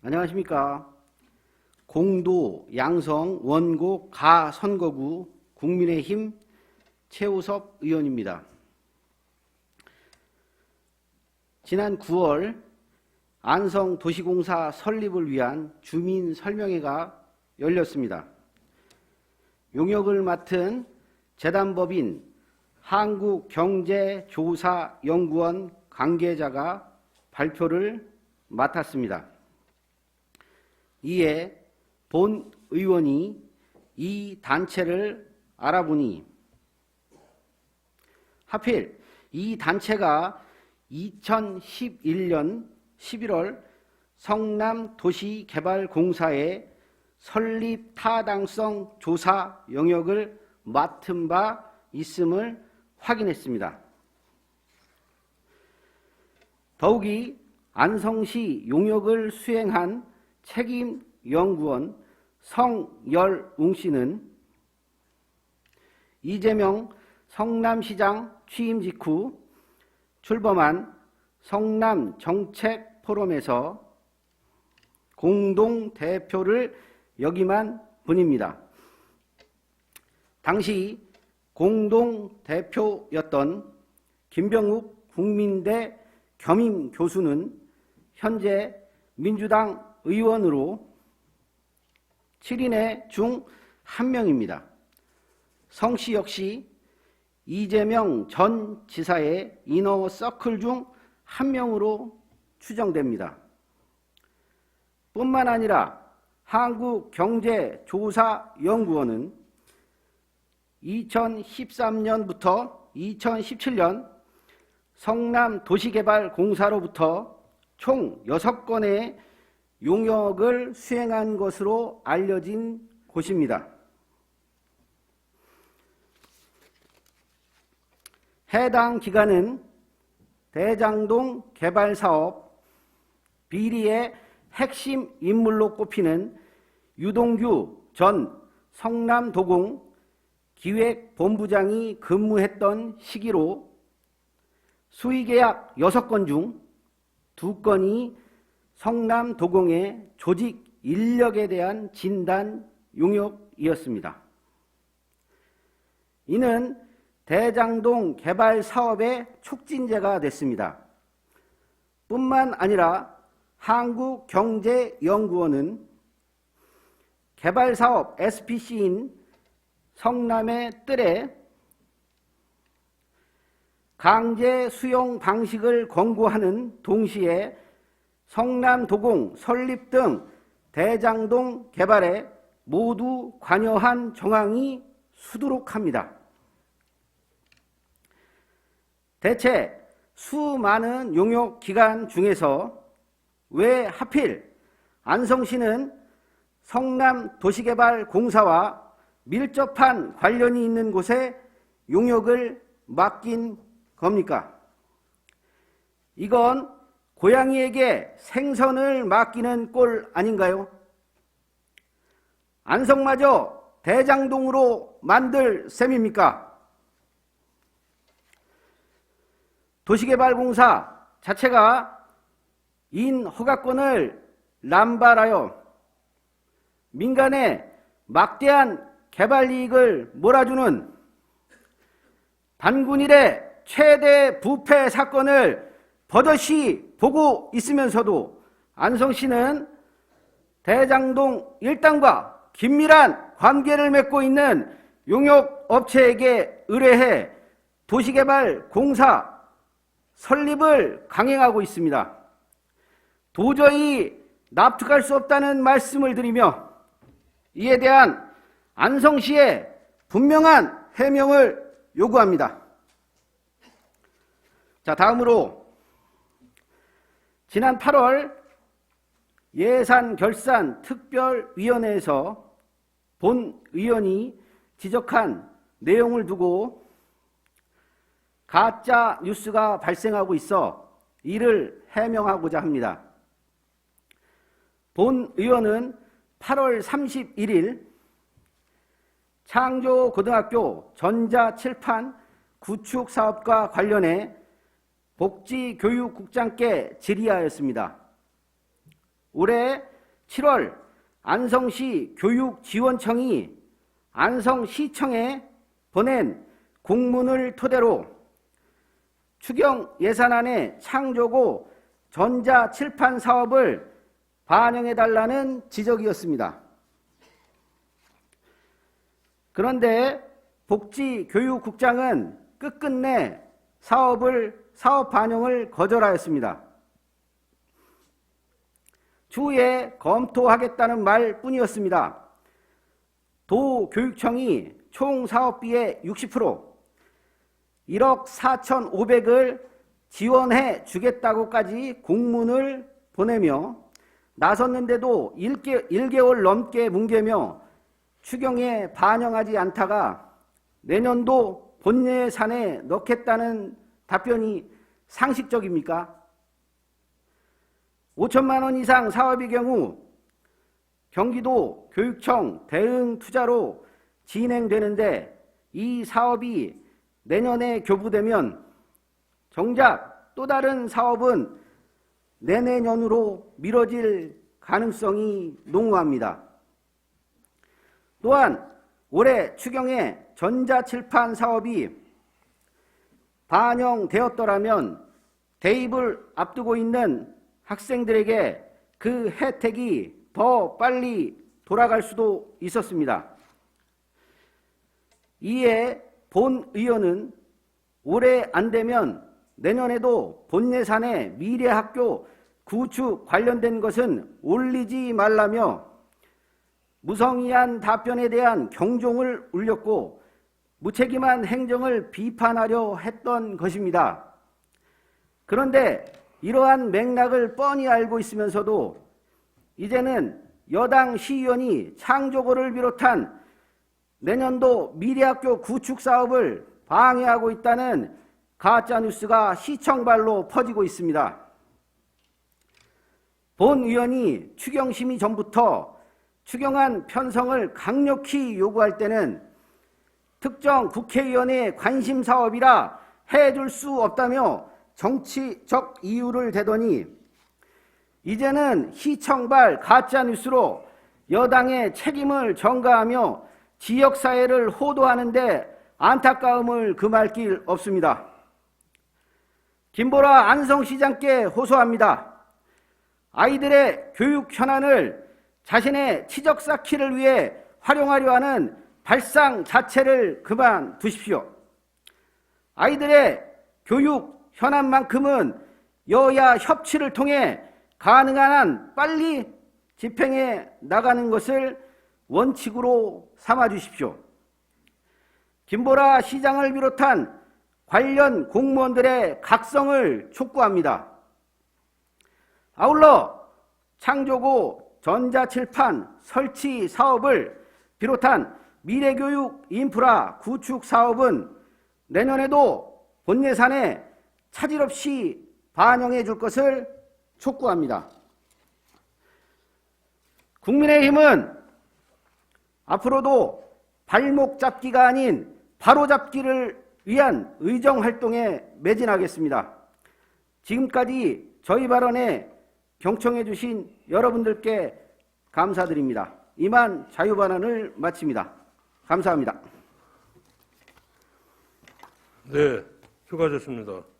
안녕하십니까. 공도, 양성, 원곡, 가 선거구 국민의힘 최우섭 의원입니다. 지난 9월 안성도시공사 설립을 위한 주민설명회가 열렸습니다. 용역을 맡은 재단법인 한국경제조사연구원 관계자가 발표를 맡았습니다. 이에 본 의원이 이 단체를 알아보니 하필 이 단체가 2011년 11월 성남도시개발공사의 설립 타당성 조사 영역을 맡은 바 있음을 확인했습니다. 더욱이 안성시 용역을 수행한 책임연구원 성열웅 씨는 이재명 성남시장 취임 직후 출범한 성남정책포럼에서 공동대표를 역임한 분입니다. 당시 공동대표였던 김병욱 국민대 겸임교수는 현재 민주당 의원으로 7인의 중 1명입니다. 성 씨 역시 이재명 전 지사의 이너서클 중 1명으로 추정됩니다. 뿐만 아니라 한국경제조사연구원은 2013년부터 2017년 성남도시개발공사로부터 총 6건의 용역을 수행한 것으로 알려진 곳입니다. 해당 기관은 대장동 개발사업 비리의 핵심 인물로 꼽히는 유동규 전 성남도공 기획본부장이 근무했던 시기로 수의계약 6건 중 2건이 성남도공의 조직 인력에 대한 진단 용역이었습니다. 이는 대장동 개발 사업의 촉진제가 됐습니다. 뿐만 아니라 한국경제연구원은 개발사업 SPC인 성남의 뜰에 강제 수용 방식을 권고하는 동시에 성남도공 설립 등 대장동 개발에 모두 관여한 정황이 수두룩합니다. 대체 수많은 용역 기관 중에서 왜 하필 안성시는 성남도시개발공사와 밀접한 관련이 있는 곳에 용역을 맡긴 겁니까? 이건 고양이에게 생선을 맡기는 꼴 아닌가요? 안성마저 대장동으로 만들 셈입니까? 도시개발공사 자체가 인허가권을 남발하여 민간에 막대한 개발이익을 몰아주는 반군 이래 최대 부패 사건을 버젓이 보고 있으면서도 안성시는 대장동 일당과 긴밀한 관계를 맺고 있는 용역업체에게 의뢰해 도시개발공사 설립을 강행하고 있습니다. 도저히 납득할 수 없다는 말씀을 드리며 이에 대한 안성시의 분명한 해명을 요구합니다. 자, 다음으로 지난 8월 예산결산특별위원회에서 본 의원이 지적한 내용을 두고 가짜 뉴스가 발생하고 있어 이를 해명하고자 합니다. 본 의원은 8월 31일 창조고등학교 전자칠판 구축 사업과 관련해 복지교육국장께 질의하였습니다. 올해 7월 안성시 교육지원청이 안성시청에 보낸 공문을 토대로 추경 예산안에 창조고 전자칠판 사업을 반영해달라는 지적이었습니다. 그런데 복지교육국장은 끝끝내 사업 반영을 거절하였습니다. 추후에 검토하겠다는 말뿐이었습니다. 도교육청이 총 사업비의 60%, 1억 4,500을 지원해 주겠다고까지 공문을 보내며 나섰는데도 1개월 넘게 뭉개며 추경에 반영하지 않다가 내년도 본예산에 넣겠다는 답변이 상식적입니까? 5천만 원 이상 사업의 경우 경기도 교육청 대응 투자로 진행되는데 이 사업이 내년에 교부되면 정작 또 다른 사업은 내내년으로 미뤄질 가능성이 농후합니다. 또한 올해 추경에 전자칠판 사업이 반영되었더라면 대입을 앞두고 있는 학생들에게 그 혜택이 더 빨리 돌아갈 수도 있었습니다. 이에 본 의원은 올해 안 되면 내년에도 본예산에 미래학교 구축 관련된 것은 올리지 말라며 무성의한 답변에 대한 경종을 울렸고 무책임한 행정을 비판하려 했던 것입니다. 그런데 이러한 맥락을 뻔히 알고 있으면서도 이제는 여당 시의원이 창조고를 비롯한 내년도 미래학교 구축 사업을 방해하고 있다는 가짜뉴스가 시청발로 퍼지고 있습니다. 본 의원이 추경심의 전부터 추경안 편성을 강력히 요구할 때는 특정 국회의원의 관심 사업이라 해줄 수 없다며 정치적 이유를 대더니 이제는 시청발 가짜뉴스로 여당의 책임을 전가하며 지역사회를 호도하는데 안타까움을 금할 길 없습니다. 김보라 안성시장께 호소합니다. 아이들의 교육 현안을 자신의 치적 쌓기를 위해 활용하려 하는 발상 자체를 그만두십시오. 아이들의 교육 현안만큼은 여야 협치를 통해 가능한 한 빨리 집행해 나가는 것을 원칙으로 삼아 주십시오. 김보라 시장을 비롯한 관련 공무원들의 각성을 촉구합니다. 아울러 창조고 전자칠판 설치 사업을 비롯한 미래교육 인프라 구축 사업은 내년에도 본예산에 차질 없이 반영해 줄 것을 촉구합니다. 국민의힘은 앞으로도 발목 잡기가 아닌 바로 잡기를 위한 의정활동에 매진하겠습니다. 지금까지 저희 발언에 경청해 주신 여러분들께 감사드립니다. 이만 자유발언을 마칩니다. 감사합니다. 네, 수고하셨습니다.